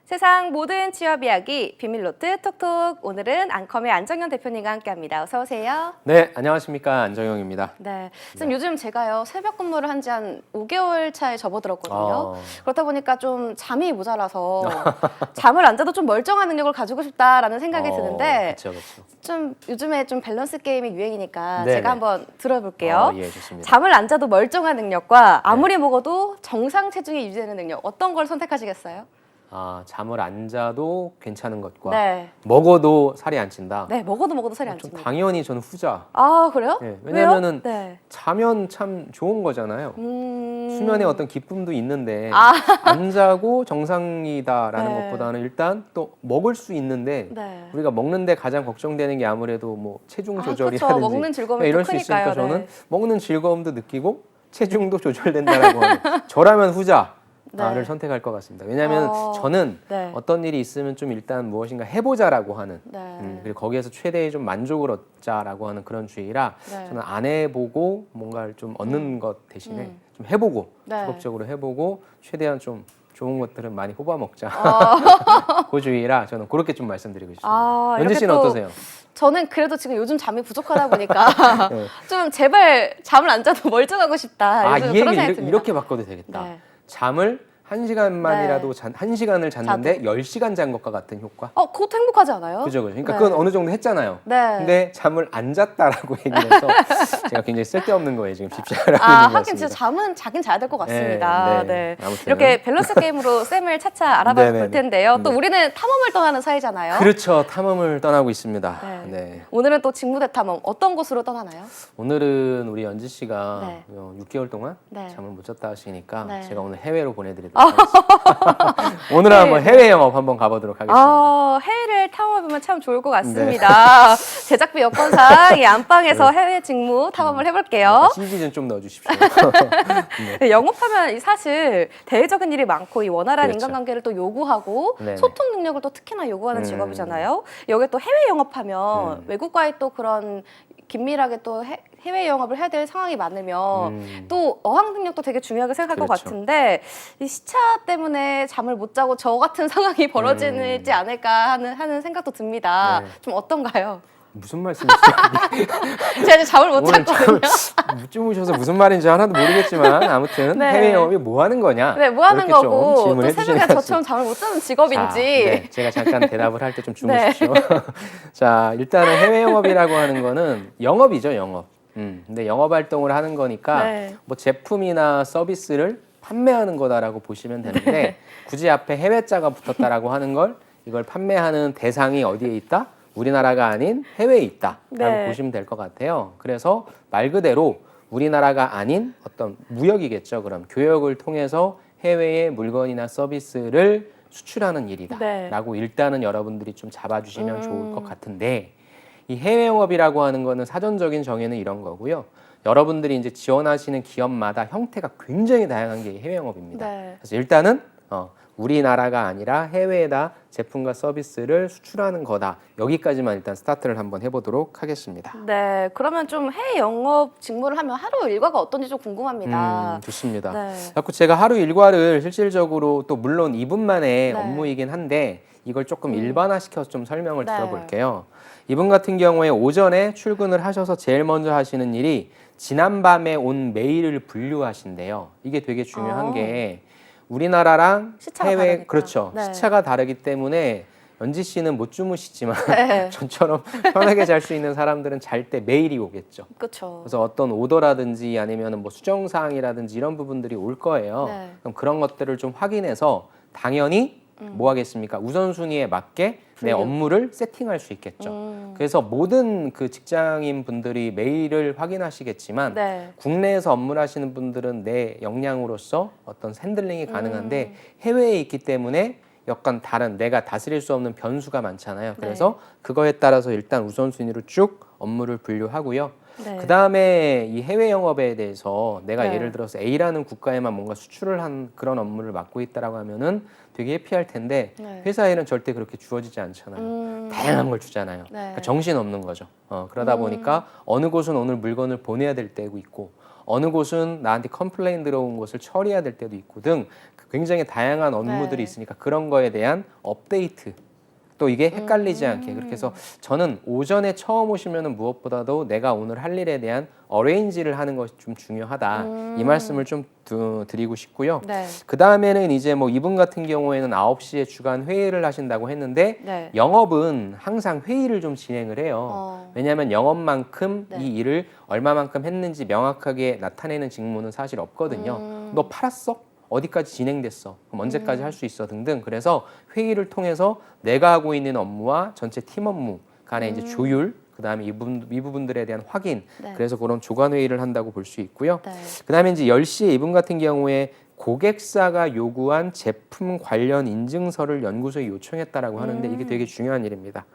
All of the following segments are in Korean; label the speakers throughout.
Speaker 1: 세상 모든 취업 이야기 비밀노트 톡톡. 오늘은 앙컴의 안정현 대표님과 함께합니다. 어서 오세요.
Speaker 2: 네, 안녕하십니까. 안정영입니다.
Speaker 1: 네, 선생님 요즘 제가요 새벽 근무를 한 지 한 5개월 차에 접어들었거든요. 그렇다 보니까 좀 잠이 모자라서 잠을 안 자도 좀 멀쩡한 능력을 가지고 싶다라는 생각이 드는데
Speaker 2: 그렇죠.
Speaker 1: 좀 요즘에 좀 밸런스 게임이 유행이니까
Speaker 2: 네네.
Speaker 1: 제가 한번 들어볼게요.
Speaker 2: 예, 좋습니다.
Speaker 1: 잠을 안 자도 멀쩡한 능력과 아무리 먹어도 정상 체중이 유지되는 능력, 어떤 걸 선택하시겠어요?
Speaker 2: 잠을 안 자도 괜찮은 것과
Speaker 1: 네.
Speaker 2: 먹어도 살이 안 찐다.
Speaker 1: 네, 먹어도 살이 안
Speaker 2: 좀
Speaker 1: 찝니다.
Speaker 2: 당연히 저는 후자.
Speaker 1: 아, 그래요?
Speaker 2: 네,
Speaker 1: 왜요?
Speaker 2: 왜냐면은
Speaker 1: 네.
Speaker 2: 자면 참 좋은 거잖아요. 수면에 어떤 기쁨도 있는데 안 자고 정상이다라는
Speaker 1: 네.
Speaker 2: 것보다는 일단 또 먹을 수 있는데
Speaker 1: 네.
Speaker 2: 우리가 먹는데 가장 걱정되는 게 아무래도 뭐 체중
Speaker 1: 그쵸.
Speaker 2: 조절이라든지
Speaker 1: 먹는 즐거움이
Speaker 2: 이럴
Speaker 1: 또
Speaker 2: 수 있으니까
Speaker 1: 크니까요.
Speaker 2: 저는
Speaker 1: 네.
Speaker 2: 먹는 즐거움도 느끼고 체중도 조절된다라고 하는 저라면 후자를
Speaker 1: 네.
Speaker 2: 선택할 것 같습니다. 왜냐하면 저는
Speaker 1: 네.
Speaker 2: 어떤 일이 있으면 좀 일단 무엇인가 해보자라고 하는
Speaker 1: 네.
Speaker 2: 그리고 거기에서 최대의 좀 만족을 얻자라고 하는 그런 주의라
Speaker 1: 네.
Speaker 2: 저는 안 해보고 뭔가를 좀 얻는 것 대신에 좀 해보고
Speaker 1: 네.
Speaker 2: 적극적으로 해보고 최대한 좀 좋은 것들은 많이 뽑아 먹자 그 주의라 저는 그렇게 좀 말씀드리고 싶습니다. 연지
Speaker 1: 이렇게
Speaker 2: 씨는
Speaker 1: 또
Speaker 2: 어떠세요?
Speaker 1: 저는 그래도 지금 요즘 잠이 부족하다 보니까
Speaker 2: 네.
Speaker 1: 좀 제발 잠을 안 자도 멀쩡하고 싶다. 요즘
Speaker 2: 이
Speaker 1: 그런 생각이
Speaker 2: 얘기를
Speaker 1: 듭니다.
Speaker 2: 이렇게 바꿔도 되겠다.
Speaker 1: 네.
Speaker 2: 잠을 1시간만이라도
Speaker 1: 네.
Speaker 2: 1시간을 잤는데 10시간 잔 것과 같은 효과.
Speaker 1: 그것도 행복하지 않아요?
Speaker 2: 그죠. 그러니까
Speaker 1: 네.
Speaker 2: 그건 어느 정도 했잖아요.
Speaker 1: 네.
Speaker 2: 근데 잠을 안 잤다라고 얘기를 해서 제가 굉장히 쓸데없는 거예요. 지금 쉽지 않아 있는 것
Speaker 1: 하긴
Speaker 2: 같습니다.
Speaker 1: 진짜 잠은 자긴 자야 될 것 같습니다. 네.
Speaker 2: 아무튼.
Speaker 1: 이렇게 밸런스 게임으로 쌤을 차차 알아봐 볼
Speaker 2: 네네네.
Speaker 1: 텐데요. 또
Speaker 2: 네.
Speaker 1: 우리는 탐험을 떠나는 사이잖아요.
Speaker 2: 그렇죠. 탐험을 떠나고 있습니다.
Speaker 1: 네.
Speaker 2: 네.
Speaker 1: 오늘은 또 직무대 탐험 어떤 곳으로 떠나나요?
Speaker 2: 오늘은 우리 연지 씨가
Speaker 1: 네.
Speaker 2: 6개월 동안
Speaker 1: 네.
Speaker 2: 잠을 못 잤다 하시니까
Speaker 1: 네.
Speaker 2: 제가 오늘 해외로 보내드리도록 하겠습니다. 오늘은 한번 해외 영업 한번 가보도록 하겠습니다.
Speaker 1: 해외를 탐험해보면 참 좋을 것 같습니다. 제작비 여건상 이 안방에서 해외 직무 탐험을 해볼게요.
Speaker 2: CG 좀 넣어주십시오.
Speaker 1: 네, 영업하면 사실 대외적인 일이 많고 이 원활한
Speaker 2: 그렇죠.
Speaker 1: 인간관계를 또 요구하고
Speaker 2: 네네.
Speaker 1: 소통 능력을 또 특히나 요구하는 직업이잖아요. 여기 또 해외 영업하면 외국과의 또 그런 긴밀하게 또 해외 영업을 해야 될 상황이 많으면 또 어학 능력도 되게 중요하게 생각할 것
Speaker 2: 그렇죠.
Speaker 1: 같은데 이 시차 때문에 잠을 못 자고 저 같은 상황이 벌어지지 않을까 하는 생각도 듭니다.
Speaker 2: 네.
Speaker 1: 좀 어떤가요?
Speaker 2: 무슨 말씀이세요?
Speaker 1: 제가 이제 잠을 못
Speaker 2: 오늘
Speaker 1: 잤거든요.
Speaker 2: 못 주무셔서 무슨 말인지 하나도 모르겠지만 아무튼
Speaker 1: 네.
Speaker 2: 해외 영업이 뭐 하는 거냐?
Speaker 1: 네, 뭐 하는
Speaker 2: 이렇게 좀
Speaker 1: 거고 또
Speaker 2: 질문해
Speaker 1: 새벽에
Speaker 2: 주시면
Speaker 1: 저처럼 잠을 못 자는 직업인지.
Speaker 2: 네, 제가 잠깐 대답을 할 때 좀
Speaker 1: 네.
Speaker 2: 주무십시오. 자, 일단은 해외 영업이라고 하는 거는 영업이죠, 영업. 근데 영업 활동을 하는 거니까
Speaker 1: 네.
Speaker 2: 뭐 제품이나 서비스를 판매하는 거다라고 보시면 되는데 굳이 앞에 해외자가 붙었다라고 하는 걸 이걸 판매하는 대상이 어디에 있다? 우리나라가 아닌 해외에 있다라고
Speaker 1: 네.
Speaker 2: 보시면 될 것 같아요. 그래서 말 그대로 우리나라가 아닌 어떤 무역이겠죠. 그럼 교역을 통해서 해외의 물건이나 서비스를 수출하는 일이다라고 일단은 여러분들이 좀 잡아주시면 좋을 것 같은데 이 해외 영업이라고 하는 거는 사전적인 정의는 이런 거고요. 여러분들이 이제 지원하시는 기업마다 형태가 굉장히 다양한 게 해외 영업입니다.
Speaker 1: 네.
Speaker 2: 그래서 일단은 우리나라가 아니라 해외에다 제품과 서비스를 수출하는 거다. 여기까지만 일단 스타트를 한번 해보도록 하겠습니다.
Speaker 1: 네, 그러면 좀 해외 영업 직무를 하면 하루 일과가 어떤지 좀 궁금합니다.
Speaker 2: 좋습니다.
Speaker 1: 네.
Speaker 2: 자꾸 제가 하루 일과를 실질적으로 또 물론 이분만의
Speaker 1: 네.
Speaker 2: 업무이긴 한데 이걸 조금 일반화시켜서 좀 설명을
Speaker 1: 네.
Speaker 2: 드려볼게요. 이분 같은 경우에 오전에 출근을 하셔서 제일 먼저 하시는 일이 지난밤에 온 메일을 분류하신대요. 이게 되게 중요한 게 우리나라랑
Speaker 1: 시차가
Speaker 2: 해외
Speaker 1: 다르니까.
Speaker 2: 그렇죠.
Speaker 1: 네.
Speaker 2: 시차가 다르기 때문에 연지 씨는 못 주무시지만
Speaker 1: 네.
Speaker 2: 저처럼 편하게 잘 수 있는 사람들은 잘 때 메일이 오겠죠.
Speaker 1: 그렇죠.
Speaker 2: 그래서 어떤 오더라든지 아니면 뭐 수정 사항이라든지 이런 부분들이 올 거예요.
Speaker 1: 네.
Speaker 2: 그럼 그런 것들을 좀 확인해서 당연히 뭐 하겠습니까? 우선순위에 맞게 내
Speaker 1: 분류.
Speaker 2: 업무를 세팅할 수 있겠죠. 그래서 모든 그 직장인 분들이 메일을 확인하시겠지만
Speaker 1: 네.
Speaker 2: 국내에서 업무를 하시는 분들은 내 역량으로서 어떤 핸들링이 가능한데 해외에 있기 때문에 약간 다른 내가 다스릴 수 없는 변수가 많잖아요. 그래서 그거에 따라서 일단 우선순위로 쭉 업무를 분류하고요.
Speaker 1: 네.
Speaker 2: 그 다음에 이 해외 영업에 대해서 내가
Speaker 1: 네.
Speaker 2: 예를 들어서 A라는 국가에만 뭔가 수출을 한 그런 업무를 맡고 있다라고 하면은 되게 해피할 텐데
Speaker 1: 네.
Speaker 2: 회사에는 절대 그렇게 주어지지 않잖아요. 다양한 걸 주잖아요.
Speaker 1: 네.
Speaker 2: 그러니까 정신 없는 거죠. 그러다 보니까 어느 곳은 오늘 물건을 보내야 될 때고 있고 어느 곳은 나한테 컴플레인 들어온 것을 처리해야 될 때도 있고 등 굉장히 다양한 업무들이 있으니까 그런 거에 대한 업데이트 또 이게 헷갈리지 않게 그렇게 해서 저는 오전에 처음 오시면은 무엇보다도 내가 오늘 할 일에 대한 어레인지를 하는 것이 좀 중요하다. 이 말씀을 좀 드리고 싶고요.
Speaker 1: 네.
Speaker 2: 그 다음에는 이제 뭐 이분 같은 경우에는 9시에 주간 회의를 하신다고 했는데
Speaker 1: 네.
Speaker 2: 영업은 항상 회의를 좀 진행을 해요. 왜냐하면 영업만큼
Speaker 1: 네.
Speaker 2: 이 일을 얼마만큼 했는지 명확하게 나타내는 직무는 사실 없거든요. 너 팔았어? 어디까지 진행됐어? 그럼 언제까지 할 수 있어? 등등. 그래서 회의를 통해서 내가 하고 있는 업무와 전체 팀 업무 간의 이제 조율, 그다음에 이 부분들에 대한 확인.
Speaker 1: 네.
Speaker 2: 그래서 그런 조간 회의를 한다고 볼 수 있고요.
Speaker 1: 네.
Speaker 2: 그다음에 이제 10시에 이분 같은 경우에 고객사가 요구한 제품 관련 인증서를 연구소에 요청했다라고 하는데 이게 되게 중요한 일입니다.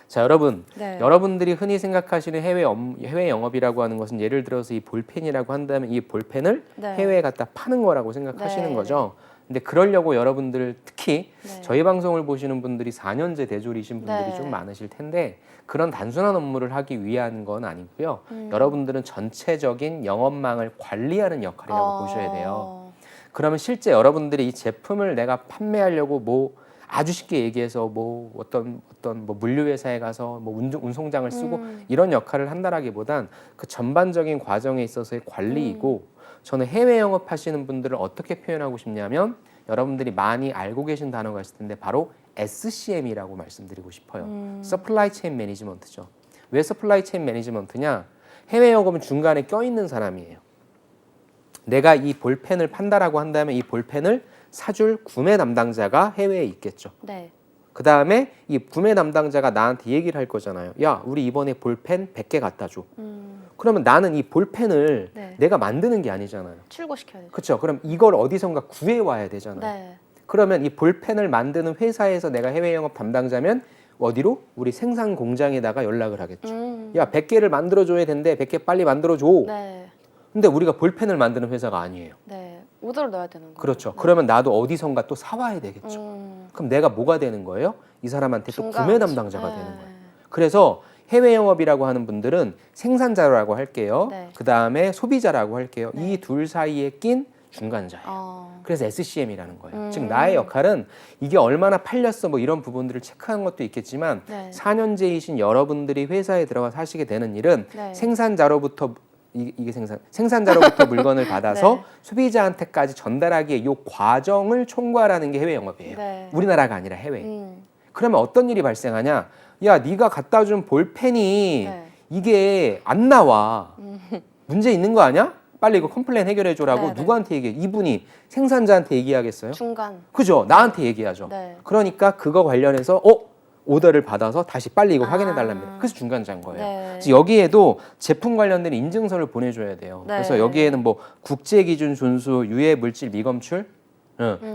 Speaker 2: 자, 여러분,
Speaker 1: 네.
Speaker 2: 여러분들이 흔히 생각하시는 해외 영업이라고 하는 것은 예를 들어서 이 볼펜이라고 한다면 이 볼펜을
Speaker 1: 네.
Speaker 2: 해외에 갖다 파는 거라고 생각하시는
Speaker 1: 네.
Speaker 2: 거죠. 근데 그러려고 여러분들 특히
Speaker 1: 네.
Speaker 2: 저희 방송을 보시는 분들이 4년제 대졸이신 분들이
Speaker 1: 네.
Speaker 2: 좀 많으실 텐데 그런 단순한 업무를 하기 위한 건 아니고요. 여러분들은 전체적인 영업망을 관리하는 역할이라고 보셔야 돼요. 그러면 실제 여러분들이 이 제품을 내가 판매하려고 뭐 아주 쉽게 얘기해서 뭐 어떤 뭐 물류회사에 가서 뭐 운송장을 쓰고 이런 역할을 한다라기보단 그 전반적인 과정에 있어서의 관리이고 저는 해외 영업하시는 분들을 어떻게 표현하고 싶냐면 여러분들이 많이 알고 계신 단어가 있을 텐데 바로 SCM이라고 말씀드리고 싶어요. Supply Chain Management죠. 왜 Supply Chain Management냐? 해외 영업은 중간에 껴있는 사람이에요. 내가 이 볼펜을 판다라고 한다면 이 볼펜을 사줄 구매 담당자가 해외에 있겠죠.
Speaker 1: 네.
Speaker 2: 그 다음에 이 구매 담당자가 나한테 얘기를 할 거잖아요. 야, 우리 이번에 볼펜 100개 갖다 줘. 그러면 나는 이 볼펜을
Speaker 1: 네.
Speaker 2: 내가 만드는 게 아니잖아요.
Speaker 1: 출고시켜야 되죠.
Speaker 2: 그렇죠. 그럼 이걸 어디선가 구해 와야 되잖아요.
Speaker 1: 네.
Speaker 2: 그러면 이 볼펜을 만드는 회사에서 내가 해외 영업 담당자면 어디로? 우리 생산 공장에다가 연락을 하겠죠. 야, 100개를 만들어 줘야 되는데 100개 빨리 만들어 줘.
Speaker 1: 네.
Speaker 2: 근데 우리가 볼펜을 만드는 회사가 아니에요.
Speaker 1: 네. 오더를 넣어야 되는 거예요.
Speaker 2: 그렇죠. 그러면 나도 어디선가 또 사와야 되겠죠. 그럼 내가 뭐가 되는 거예요? 이 사람한테 또 구매 담당자가 되는 거예요. 그래서 해외 영업이라고 하는 분들은 생산자라고 할게요.
Speaker 1: 네.
Speaker 2: 그 다음에 소비자라고 할게요. 이 둘 사이에 낀 중간자예요. 그래서 SCM이라는 거예요. 즉 나의 역할은 이게 얼마나 팔렸어 뭐 이런 부분들을 체크하는 것도 있겠지만
Speaker 1: 네.
Speaker 2: 4년제이신 여러분들이 회사에 들어가서 하시게 되는 일은
Speaker 1: 네.
Speaker 2: 생산자로부터 이게 생산자로부터 물건을 받아서
Speaker 1: 네.
Speaker 2: 소비자한테까지 전달하기에 이 과정을 총괄하는 게 해외 영업이에요.
Speaker 1: 네.
Speaker 2: 우리나라가 아니라 해외. 그러면 어떤 일이 발생하냐? 야, 네가 갖다 준 볼펜이
Speaker 1: 네.
Speaker 2: 이게 안 나와. 문제 있는 거 아니야? 빨리 이거 컴플레인 해결해 줘라고
Speaker 1: 네, 네.
Speaker 2: 누구한테 얘기해? 이분이 생산자한테 얘기하겠어요?
Speaker 1: 중간.
Speaker 2: 그죠? 나한테 얘기하죠.
Speaker 1: 네.
Speaker 2: 그러니까 그거 관련해서 오더를 받아서 다시 빨리 이거 확인해 달랍니다. 그래서 중간자인 거예요.
Speaker 1: 네.
Speaker 2: 그래서 여기에도 제품 관련된 인증서를 보내줘야 돼요.
Speaker 1: 네.
Speaker 2: 그래서 여기에는 뭐 국제기준 준수, 유해 물질 미검출,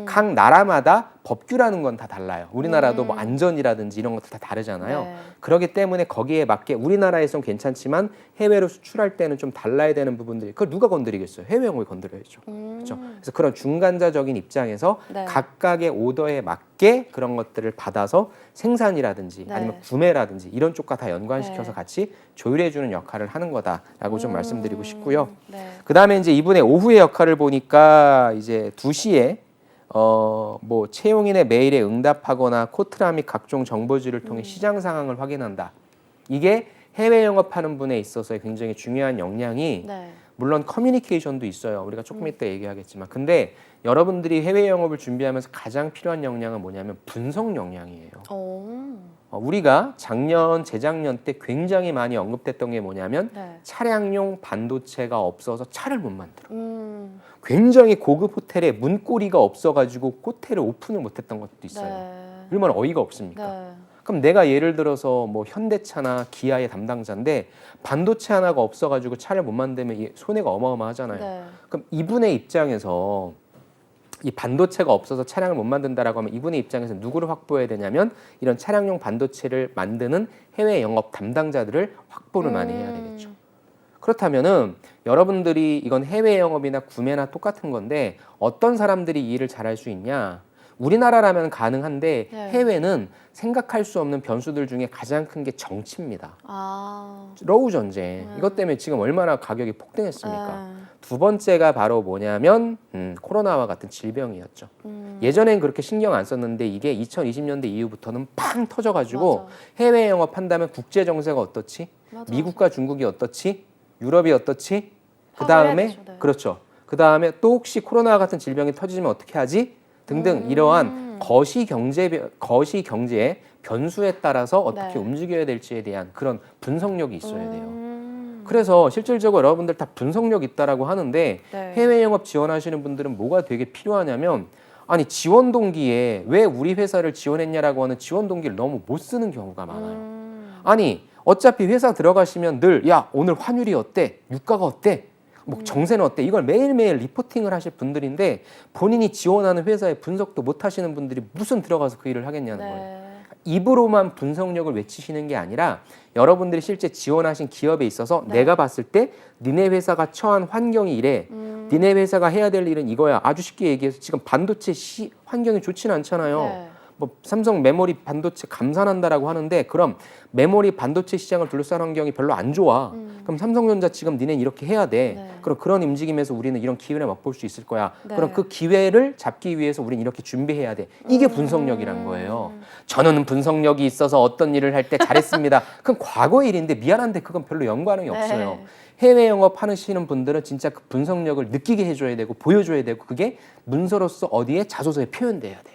Speaker 2: 각 나라마다 법규라는 건 다 달라요. 우리나라도 뭐 안전이라든지 이런 것들 다 다르잖아요.
Speaker 1: 네.
Speaker 2: 그렇기 때문에 거기에 맞게 우리나라에선 괜찮지만 해외로 수출할 때는 좀 달라야 되는 부분들이 그걸 누가 건드리겠어요? 해외 영업이 건드려야죠. 그렇죠. 그래서 그런 중간자적인 입장에서
Speaker 1: 네.
Speaker 2: 각각의 오더에 맞게 그런 것들을 받아서 생산이라든지
Speaker 1: 네.
Speaker 2: 아니면 구매라든지 이런 쪽과 다 연관시켜서
Speaker 1: 네.
Speaker 2: 같이 조율해주는 역할을 하는 거다라고 좀 말씀드리고 싶고요.
Speaker 1: 네.
Speaker 2: 그 다음에 이제 이분의 오후의 역할을 보니까 이제 2시에 뭐 채용인의 메일에 응답하거나 코트라 및 각종 정보지를 통해 시장 상황을 확인한다. 이게 해외 영업하는 분에 있어서의 굉장히 중요한 역량이
Speaker 1: 네.
Speaker 2: 물론 커뮤니케이션도 있어요. 우리가 조금 이따 얘기하겠지만 근데 여러분들이 해외 영업을 준비하면서 가장 필요한 역량은 뭐냐면 분석 역량이에요. 우리가 작년, 재작년 때 굉장히 많이 언급됐던 게 뭐냐면
Speaker 1: 네.
Speaker 2: 차량용 반도체가 없어서 차를 못 만들어. 굉장히 고급 호텔에 문고리가 없어가지고 호텔을 오픈을 못했던 것도 있어요.
Speaker 1: 네.
Speaker 2: 얼마나 어이가 없습니까?
Speaker 1: 네.
Speaker 2: 그럼 내가 예를 들어서 뭐 현대차나 기아의 담당자인데 반도체 하나가 없어가지고 차를 못 만들면 이 손해가 어마어마하잖아요.
Speaker 1: 네.
Speaker 2: 그럼 이분의 입장에서 이 반도체가 없어서 차량을 못 만든다라고 하면 이분의 입장에서 누구를 확보해야 되냐면 이런 차량용 반도체를 만드는 해외 영업 담당자들을 확보를 많이 해야 되겠죠. 그렇다면은 여러분들이 이건 해외 영업이나 구매나 똑같은 건데 어떤 사람들이 이 일을 잘할 수 있냐? 우리나라라면 가능한데
Speaker 1: 네.
Speaker 2: 해외는 생각할 수 없는 변수들 중에 가장 큰 게 정치입니다.
Speaker 1: 아.
Speaker 2: 러우 전쟁. 이것 때문에 지금 얼마나 가격이 폭등했습니까?
Speaker 1: 네.
Speaker 2: 두 번째가 바로 뭐냐면 코로나와 같은 질병이었죠. 예전엔 그렇게 신경 안 썼는데 이게 2020년대 이후부터는 팡 터져가지고
Speaker 1: 맞아.
Speaker 2: 해외 영업한다면 국제 정세가 어떻지?
Speaker 1: 맞아.
Speaker 2: 미국과 중국이 어떻지? 유럽이 어떻지? 그
Speaker 1: 파악을 해야
Speaker 2: 다음에
Speaker 1: 되죠, 네.
Speaker 2: 그렇죠. 그 다음에 또 혹시 코로나와 같은 질병이 터지면 어떻게 하지? 등등 이러한 거시 경제의 변수에 따라서 어떻게
Speaker 1: 네.
Speaker 2: 움직여야 될지에 대한 그런 분석력이 있어야 돼요. 그래서 실질적으로 여러분들 다 분석력 있다라고 하는데
Speaker 1: 네.
Speaker 2: 해외 영업 지원하시는 분들은 뭐가 되게 필요하냐면 아니 지원 동기에 왜 우리 회사를 지원했냐라고 하는 지원 동기를 너무 못 쓰는 경우가 많아요. 아니 어차피 회사 들어가시면 늘 야 오늘 환율이 어때? 유가가 어때? 뭐 정세는 어때? 이걸 매일매일 리포팅을 하실 분들인데 본인이 지원하는 회사의 분석도 못 하시는 분들이 무슨 들어가서 그 일을 하겠냐는 거예요.
Speaker 1: 네.
Speaker 2: 입으로만 분석력을 외치시는 게 아니라 여러분들이 실제 지원하신 기업에 있어서
Speaker 1: 네.
Speaker 2: 내가 봤을 때 니네 회사가 처한 환경이 이래. 니네 회사가 해야 될 일은 이거야. 아주 쉽게 얘기해서 지금 반도체 환경이 좋지는 않잖아요.
Speaker 1: 네.
Speaker 2: 뭐 삼성 메모리 반도체 감산한다라고 하는데 그럼 메모리 반도체 시장을 둘러싼 환경이 별로 안 좋아. 그럼 삼성전자 지금 니네 이렇게 해야 돼.
Speaker 1: 네.
Speaker 2: 그럼 그런 움직임에서 우리는 이런 기회를 맛볼 수 있을 거야.
Speaker 1: 네.
Speaker 2: 그럼 그 기회를 잡기 위해서 우리는 이렇게 준비해야 돼. 이게 분석력이란 거예요. 저는 분석력이 있어서 어떤 일을 할 때 잘했습니다. 그건 과거 일인데 미안한데 그건 별로 연관이 없어요. 해외 영업 하시는 분들은 진짜 그 분석력을 느끼게 해줘야 되고 보여줘야 되고 그게 문서로서 어디에 자소서에 표현돼야 돼요.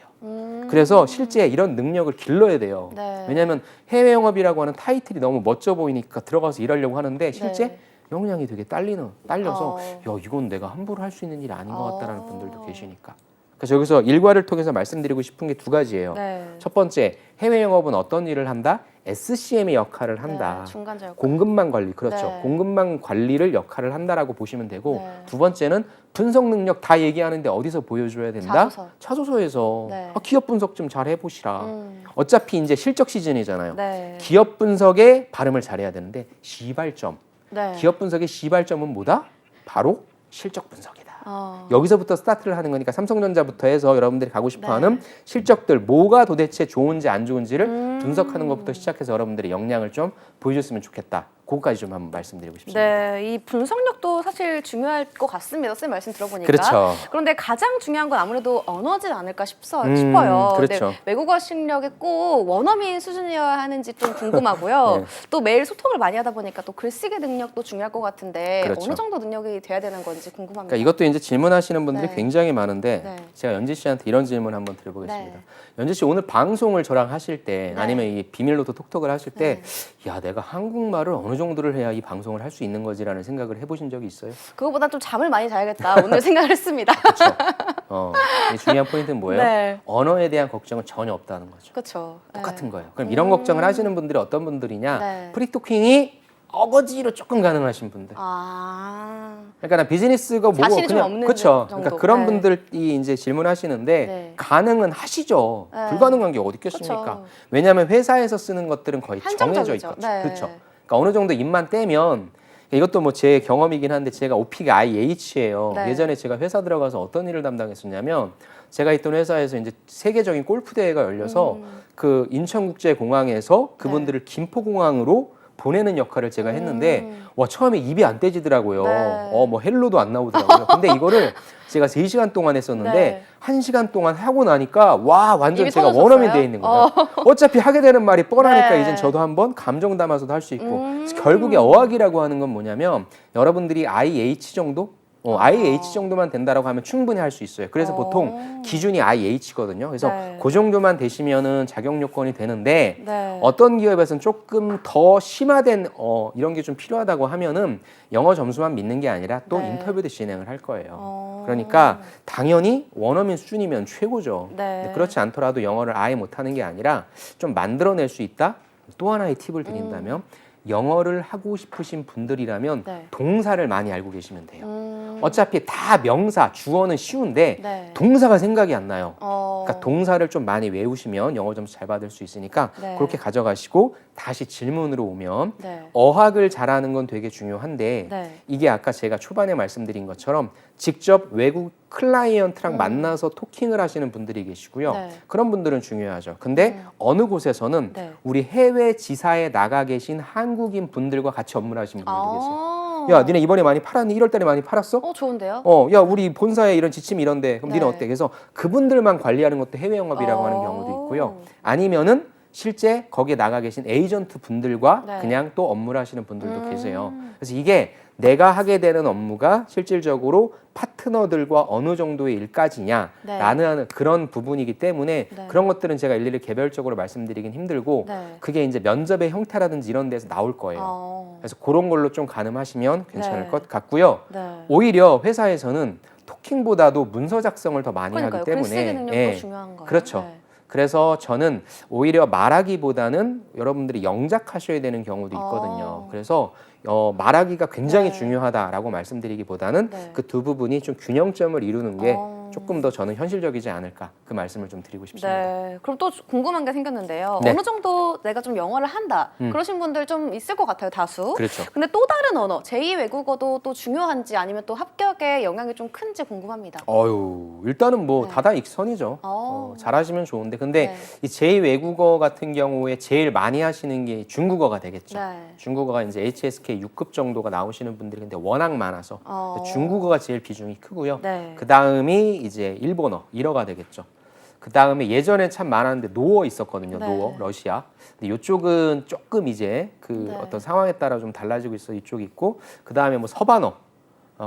Speaker 2: 그래서 실제 이런 능력을 길러야 돼요.
Speaker 1: 네.
Speaker 2: 왜냐하면 해외 영업이라고 하는 타이틀이 너무 멋져 보이니까 들어가서 일하려고 하는데 실제
Speaker 1: 네.
Speaker 2: 역량이 되게 딸려서 야 이건 내가 함부로 할 수 있는 일이 아닌 것 같다라는 분들도 계시니까. 그래서 여기서 일과를 통해서 말씀드리고 싶은 게 두 가지예요.
Speaker 1: 네.
Speaker 2: 첫 번째, 해외 영업은 어떤 일을 한다? SCM의 역할을 한다.
Speaker 1: 네, 중간자 역할.
Speaker 2: 공급망 관리, 그렇죠.
Speaker 1: 네.
Speaker 2: 공급망 관리를 역할을 한다라고 보시면 되고
Speaker 1: 네.
Speaker 2: 두 번째는 분석 능력 다 얘기하는데 어디서 보여줘야 된다?
Speaker 1: 자소서.
Speaker 2: 차소서에서
Speaker 1: 네.
Speaker 2: 기업 분석 좀 잘 해보시라. 어차피 이제 실적 시즌이잖아요.
Speaker 1: 네.
Speaker 2: 기업 분석의 발음을 잘해야 되는데 시발점.
Speaker 1: 네.
Speaker 2: 기업 분석의 시발점은 뭐다? 바로 실적 분석이다.
Speaker 1: 어.
Speaker 2: 여기서부터 스타트를 하는 거니까 삼성전자부터 해서 여러분들이 가고 싶어하는
Speaker 1: 네.
Speaker 2: 실적들 뭐가 도대체 좋은지 안 좋은지를 분석하는 것부터 시작해서 여러분들의 역량을 좀 보여줬으면 좋겠다. 그거까지 좀 한번 말씀드리고 싶습니다.
Speaker 1: 네, 이 분석력도 사실 중요할 것 같습니다. 쌤 말씀 들어보니까.
Speaker 2: 그렇죠.
Speaker 1: 그런데 가장 중요한 건 아무래도 언어지 않을까 싶어요.
Speaker 2: 그렇죠.
Speaker 1: 근데 외국어 실력이 꼭 원어민 수준이어야 하는지 좀 궁금하고요.
Speaker 2: 네.
Speaker 1: 또 매일 소통을 많이 하다 보니까 또 글쓰기 능력도 중요할 것 같은데
Speaker 2: 그렇죠.
Speaker 1: 어느 정도 능력이 돼야 되는 건지 궁금합니다.
Speaker 2: 그러니까 이것도 이제 질문하시는 분들이
Speaker 1: 네.
Speaker 2: 굉장히 많은데
Speaker 1: 네.
Speaker 2: 제가 연지 씨한테 이런 질문 한번 드려보겠습니다.
Speaker 1: 네.
Speaker 2: 연지 씨 오늘 방송을 저랑 하실 때
Speaker 1: 네.
Speaker 2: 아니면 이 비밀로도 톡톡을 하실 때 야 내가 한국말을 어느 정도를 해야 이 방송을 할 수 있는 거지라는 생각을 해보신 적이 있어요?
Speaker 1: 그거보다 좀 잠을 많이 자야겠다. 오늘 생각을 했습니다.
Speaker 2: 그렇죠. 이 중요한 포인트는 뭐예요?
Speaker 1: 네.
Speaker 2: 언어에 대한 걱정은 전혀 없다는 거죠.
Speaker 1: 그렇죠.
Speaker 2: 똑같은 거예요. 그럼 이런 걱정을 하시는 분들이 어떤 분들이냐?
Speaker 1: 네.
Speaker 2: 프리토킹이 어거지로 조금 가능하신 분들. 그러니까 나 비즈니스가 뭐고
Speaker 1: 자신이 좀
Speaker 2: 그냥
Speaker 1: 없는
Speaker 2: 그렇죠.
Speaker 1: 정도.
Speaker 2: 그러니까 그런
Speaker 1: 네.
Speaker 2: 분들이 이제 질문하시는데
Speaker 1: 네.
Speaker 2: 가능은 하시죠.
Speaker 1: 네.
Speaker 2: 불가능한 게 어디 있겠습니까?
Speaker 1: 그쵸.
Speaker 2: 왜냐하면 회사에서 쓰는 것들은 거의 정해져
Speaker 1: 한정적이죠.
Speaker 2: 있거든요.
Speaker 1: 네.
Speaker 2: 그렇죠. 그러니까 어느 정도 입만 떼면 이것도 뭐 제 경험이긴 한데 제가 오피가 IH예요.
Speaker 1: 네.
Speaker 2: 예전에 제가 회사 들어가서 어떤 일을 담당했었냐면 제가 있던 회사에서 이제 세계적인 골프 대회가 열려서 그 인천국제공항에서 그분들을 김포공항으로 보내는 역할을 제가 했는데 와 처음에 입이 안 떼지더라고요.
Speaker 1: 네.
Speaker 2: 뭐 헬로도 안 나오더라고요. 근데 이거를 제가 3시간 동안 했었는데
Speaker 1: 네.
Speaker 2: 1시간 동안 하고 나니까 와 완전
Speaker 1: 입이
Speaker 2: 제가
Speaker 1: 터졌었어요?
Speaker 2: 원어민 돼 있는 거예요. 어차피 하게 되는 말이 뻔하니까
Speaker 1: 네.
Speaker 2: 이젠 저도 한번 감정 담아서도 할 수 있고 그래서 결국에 어학이라고 하는 건 뭐냐면 여러분들이 IH 정도? IH 정도만 된다라고 하면 충분히 할 수 있어요. 그래서 보통 기준이 IH거든요. 그래서
Speaker 1: 네.
Speaker 2: 그 정도만 되시면은 자격 요건이 되는데
Speaker 1: 네.
Speaker 2: 어떤 기업에서는 조금 더 심화된 이런 게 좀 필요하다고 하면은 영어 점수만 믿는 게 아니라 또
Speaker 1: 네.
Speaker 2: 인터뷰도 진행을 할 거예요. 그러니까 당연히 원어민 수준이면 최고죠.
Speaker 1: 네.
Speaker 2: 근데 그렇지 않더라도 영어를 아예 못하는 게 아니라 좀 만들어낼 수 있다. 또 하나의 팁을 드린다면 영어를 하고 싶으신 분들이라면
Speaker 1: 네.
Speaker 2: 동사를 많이 알고 계시면 돼요. 어차피 다 명사, 주어는 쉬운데
Speaker 1: 네.
Speaker 2: 동사가 생각이 안 나요. 그러니까 동사를 좀 많이 외우시면 영어 점수 잘 받을 수 있으니까
Speaker 1: 네.
Speaker 2: 그렇게 가져가시고 다시 질문으로 오면
Speaker 1: 네.
Speaker 2: 어학을 잘하는 건 되게 중요한데
Speaker 1: 네.
Speaker 2: 이게 아까 제가 초반에 말씀드린 것처럼 직접 외국 클라이언트랑 만나서 토킹을 하시는 분들이 계시고요.
Speaker 1: 네.
Speaker 2: 그런 분들은 중요하죠. 근데 어느 곳에서는
Speaker 1: 네.
Speaker 2: 우리 해외 지사에 나가 계신 한국인 분들과 같이 업무를 하시는 분들도 계세요.
Speaker 1: 아.
Speaker 2: 야, 니네 이번에 많이 팔았니? 1월 달에 많이 팔았어?
Speaker 1: 좋은데요?
Speaker 2: 야, 우리 본사에 이런 지침이 이런데 그럼
Speaker 1: 네.
Speaker 2: 니는 어때? 그래서 그분들만 관리하는 것도 해외 영업이라고 하는 경우도 있고요. 아니면은 실제 거기에 나가 계신 에이전트 분들과
Speaker 1: 네.
Speaker 2: 그냥 또 업무를 하시는 분들도 계세요. 그래서 이게 내가 하게 되는 업무가 실질적으로 파트너들과 어느 정도의 일까지냐라는 그런 부분이기 때문에
Speaker 1: 네.
Speaker 2: 그런 것들은 제가 일일이 개별적으로 말씀드리긴 힘들고
Speaker 1: 네.
Speaker 2: 그게 이제 면접의 형태라든지 이런 데서 나올 거예요. 그래서 그런 걸로 좀 가늠하시면 괜찮을
Speaker 1: 네.
Speaker 2: 것 같고요.
Speaker 1: 네.
Speaker 2: 오히려 회사에서는 토킹보다도 문서 작성을 더 많이
Speaker 1: 그러니까요.
Speaker 2: 하기 때문에
Speaker 1: 글쓰기 능력도 중요한 거예요.
Speaker 2: 그렇죠.
Speaker 1: 네.
Speaker 2: 그래서 저는 오히려 말하기보다는 여러분들이 영작하셔야 되는 경우도 있거든요. 그래서 말하기가 굉장히
Speaker 1: 네.
Speaker 2: 중요하다라고 말씀드리기보다는
Speaker 1: 네.
Speaker 2: 그 두 부분이 좀 균형점을 이루는 게 조금 더 저는 현실적이지 않을까 그 말씀을 좀 드리고 싶습니다.
Speaker 1: 네. 그럼 또 궁금한 게 생겼는데요.
Speaker 2: 네.
Speaker 1: 어느 정도 내가 좀 영어를 한다. 그러신 분들 좀 있을 것 같아요, 다수.
Speaker 2: 그렇죠.
Speaker 1: 근데 또 다른 언어, 제2 외국어도 또 중요한지 아니면 또 합격에 영향이 좀 큰지 궁금합니다.
Speaker 2: 일단은 뭐
Speaker 1: 네.
Speaker 2: 다다익선이죠. 잘하시면 좋은데 근데 이 제2 외국어 같은 경우에 제일 많이 하시는 게 중국어가 되겠죠.
Speaker 1: 네.
Speaker 2: 중국어가 이제 HSK 6급 정도가 나오시는 분들이 근데 워낙 많아서 중국어가 제일 비중이 크고요.
Speaker 1: 네.
Speaker 2: 그 다음이 이제 일본어, 일어가 되겠죠. 그 다음에 예전에 참 많았는데 노어 있었거든요.
Speaker 1: 네.
Speaker 2: 노어, 러시아. 근데 이쪽은 조금 이제 그 어떤 상황에 따라 좀 달라지고 있어 이쪽이 있고 그 다음에 뭐 서반어.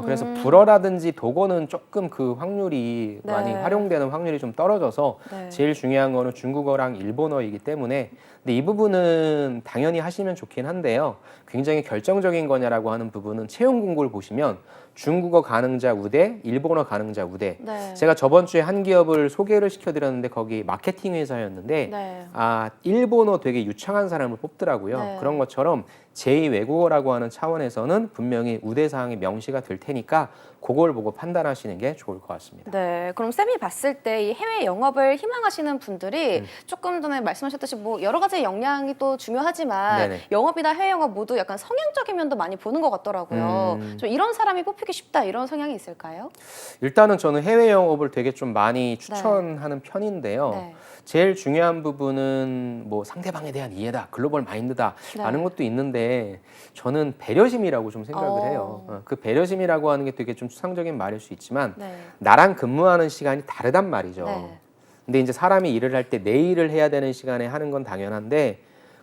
Speaker 2: 그래서 불어라든지 독어는 조금 그 확률이 많이 활용되는 확률이 좀 떨어져서 제일 중요한 거는 중국어랑 일본어이기 때문에 근데 이 부분은 당연히 하시면 좋긴 한데요. 굉장히 결정적인 거냐라고 하는 부분은 채용 공고를 보시면 중국어 가능자 우대, 일본어 가능자 우대.
Speaker 1: 네.
Speaker 2: 제가 저번 주에 한 기업을 소개를 시켜드렸는데 거기 마케팅 회사였는데
Speaker 1: 네.
Speaker 2: 일본어 되게 유창한 사람을 뽑더라고요.
Speaker 1: 네.
Speaker 2: 그런 것처럼 제2 외국어라고 하는 차원에서는 분명히 우대 사항이 명시가 될 테니까 그걸 보고 판단하시는 게 좋을 것 같습니다.
Speaker 1: 네, 그럼 쌤이 봤을 때 이 해외 영업을 희망하시는 분들이 조금 전에 말씀하셨듯이 뭐 여러 가지 역량이 또 중요하지만
Speaker 2: 네네.
Speaker 1: 영업이나 해외 영업 모두 약간 성향적인 면도 많이 보는 것 같더라고요. 좀 이런 사람이 뽑히기 쉽다 이런 성향이 있을까요?
Speaker 2: 일단은 저는 해외 영업을 되게 좀 많이 추천하는 편인데요.
Speaker 1: 네.
Speaker 2: 제일 중요한 부분은 뭐 상대방에 대한 이해다, 글로벌 마인드다라는 것도 있는데 저는 배려심이라고 좀 생각을 해요. 그 배려심이라고 하는 게 되게 좀 추상적인 말일 수 있지만 나랑 근무하는 시간이 다르단 말이죠.
Speaker 1: 네.
Speaker 2: 근데 이제 사람이 일을 할 때 내 일을 해야 되는 시간에 하는 건 당연한데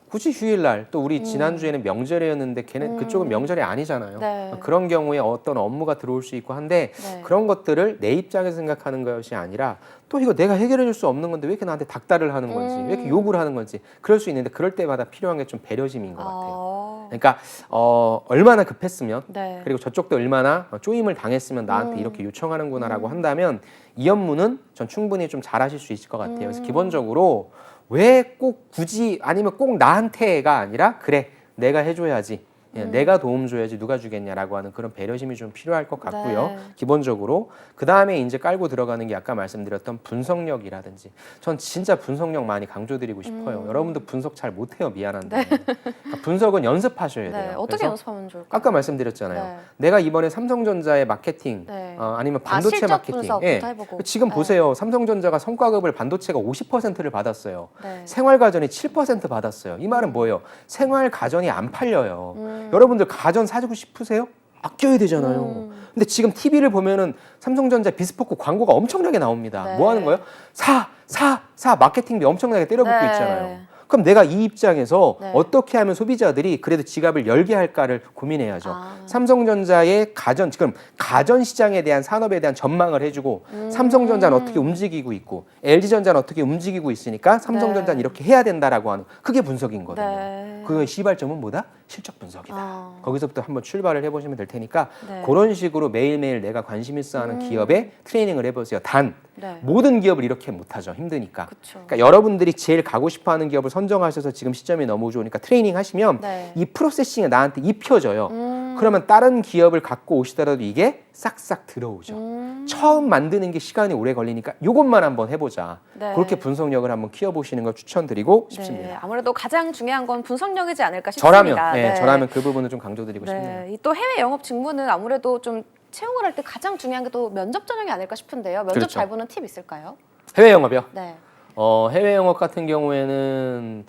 Speaker 2: 굳이 휴일날 또 우리 지난주에는 명절이었는데 걔네 그쪽은 명절이 아니잖아요.
Speaker 1: 네.
Speaker 2: 그런 경우에 어떤 업무가 들어올 수 있고 한데 그런 것들을 내 입장에서 생각하는 것이 아니라 또 이거 내가 해결해 줄 수 없는 건데 왜 이렇게 나한테 닥달을 하는 건지 왜 이렇게 욕을 하는 건지 그럴 수 있는데 그럴 때마다 필요한 게 좀 배려심인 것 같아요. 그러니까 얼마나 급했으면 그리고 저쪽도 얼마나 쪼임을 당했으면 나한테 이렇게 요청하는구나라고 한다면 이 업무는 전 충분히 좀 잘하실 수 있을 것 같아요. 그래서 기본적으로 왜 꼭 굳이 아니면 꼭 나한테가 아니라 그래 내가 해줘야지 내가 도움 줘야지 누가 주겠냐라고 하는 그런 배려심이 좀 필요할 것 같고요. 기본적으로 그 다음에 이제 깔고 들어가는 게 아까 말씀드렸던 분석력이라든지 전 진짜 분석력 많이 강조드리고 싶어요. 여러분도 분석 잘 못해요. 미안한데 그러니까 분석은 연습하셔야 돼요.
Speaker 1: 어떻게 연습하면 좋을까요?
Speaker 2: 아까 말씀드렸잖아요. 내가 이번에 삼성전자의 마케팅 아니면 반도체
Speaker 1: 실적
Speaker 2: 마케팅
Speaker 1: 분석부터 해보고.
Speaker 2: 지금 보세요. 삼성전자가 성과급을 반도체가 50%를 받았어요. 생활가전이 7% 받았어요. 이 말은 뭐예요? 생활가전이 안 팔려요. 여러분들 가전 사주고 싶으세요? 아껴야 되잖아요. 근데 지금 TV를 보면은 삼성전자 비스포크 광고가 엄청나게 나옵니다. 뭐 하는 거예요? 사 마케팅비 엄청나게 때려붓고 있잖아요. 그럼 내가 이 입장에서 어떻게 하면 소비자들이 그래도 지갑을 열게 할까를 고민해야죠. 삼성전자의 지금 가전 시장에 대한 산업에 대한 전망을 해주고 삼성전자는 어떻게 움직이고 있고 LG전자는 어떻게 움직이고 있으니까 삼성전자는 이렇게 해야 된다라고 하는 그게 분석인 거든요. 그 시발점은 뭐다? 실적 분석이다. 거기서부터 한번 출발을 해보시면 될 테니까 그런 식으로 매일매일 내가 관심 있어 하는 기업에 트레이닝을 해보세요. 단 모든 기업을 이렇게 못하죠. 힘드니까. 그러니까 여러분들이 제일 가고 싶어하는 기업을 선정하셔서 지금 시점이 너무 좋으니까 트레이닝 하시면 이 프로세싱이 나한테 입혀져요. 그러면 다른 기업을 갖고 오시더라도 이게 싹싹 들어오죠. 처음 만드는 게 시간이 오래 걸리니까 이것만 한번 해보자.
Speaker 1: 네.
Speaker 2: 그렇게 분석력을 한번 키워보시는 걸 추천드리고 싶습니다.
Speaker 1: 네, 아무래도 가장 중요한 건 분석력이지 않을까 싶습니다.
Speaker 2: 저라면 그 부분을 좀 강조드리고 싶네요.
Speaker 1: 이 또 해외 영업 직무는 아무래도 좀 채용을 할 때 가장 중요한 게 또 면접 전형이 아닐까 싶은데요. 면접
Speaker 2: 그렇죠.
Speaker 1: 잘 보는 팁 있을까요?
Speaker 2: 해외 영업이요?
Speaker 1: 네.
Speaker 2: 해외 영업 같은 경우에는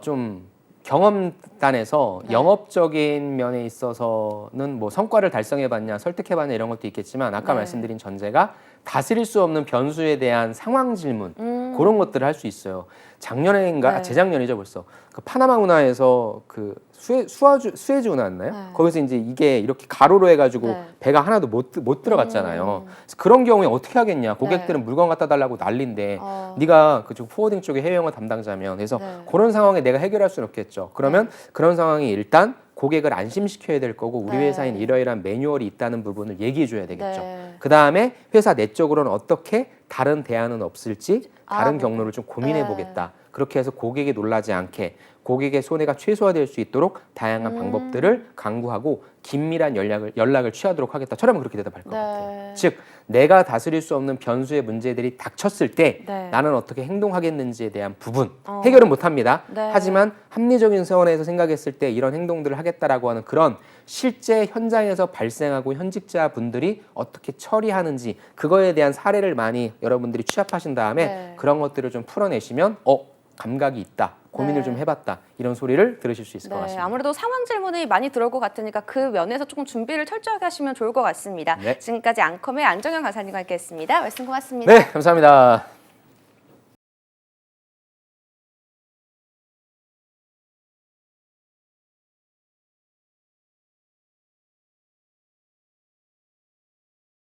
Speaker 2: 좀 경험단에서
Speaker 1: 네.
Speaker 2: 영업적인 면에 있어서는 뭐 성과를 달성해봤냐, 설득해봤냐 이런 것도 있겠지만 아까
Speaker 1: 네.
Speaker 2: 말씀드린 전제가 다스릴 수 없는 변수에 대한 상황 질문 그런 것들을 할 수 있어요. 작년인가
Speaker 1: 네.
Speaker 2: 재작년이죠 벌써 그 파나마 운하에서 그 수에즈 운하였나요?
Speaker 1: 네.
Speaker 2: 거기서 이제 이게 이렇게 가로로 해가지고
Speaker 1: 네.
Speaker 2: 배가 하나도 못 들어갔잖아요. 그래서 그런 경우에 어떻게 하겠냐? 고객들은 물건 갖다 달라고 난리인데 네가 그쪽 포워딩 쪽에 해외 영업 담당자면 그래서
Speaker 1: 네.
Speaker 2: 그런 상황에 내가 해결할 수는 없겠죠. 그러면 그런 상황이 일단 고객을 안심시켜야 될 거고 우리
Speaker 1: 네.
Speaker 2: 회사인 이러이러한 매뉴얼이 있다는 부분을 얘기해 줘야 되겠죠.
Speaker 1: 네.
Speaker 2: 그 다음에 회사 내적으로는 어떻게 다른 대안은 없을지 다른
Speaker 1: 네.
Speaker 2: 경로를 좀 고민해
Speaker 1: 네.
Speaker 2: 보겠다. 그렇게 해서 고객이 놀라지 않게 고객의 손해가 최소화될 수 있도록 다양한 방법들을 강구하고 긴밀한 연락을 취하도록 하겠다. 저라면 그렇게 대답할 것
Speaker 1: 네.
Speaker 2: 같아요. 즉 내가 다스릴 수 없는 변수의 문제들이 닥쳤을 때
Speaker 1: 네.
Speaker 2: 나는 어떻게 행동하겠는지에 대한 부분 해결은 못합니다.
Speaker 1: 네.
Speaker 2: 하지만 합리적인 선에서 생각했을 때 이런 행동들을 하겠다라고 하는 그런 실제 현장에서 발생하고 현직자 분들이 어떻게 처리하는지 그거에 대한 사례를 많이 여러분들이 취합하신 다음에
Speaker 1: 네.
Speaker 2: 그런 것들을 좀 풀어내시면 감각이 있다. 고민을
Speaker 1: 네.
Speaker 2: 좀 해봤다. 이런 소리를 들으실 수 있을 것 같습니다.
Speaker 1: 아무래도 상황 질문이 많이 들어올 것 같으니까 그 면에서 조금 준비를 철저하게 하시면 좋을 것 같습니다.
Speaker 2: 네.
Speaker 1: 지금까지 앙컴의 안정현 강사님과 함께했습니다. 말씀 고맙습니다.
Speaker 2: 네, 감사합니다.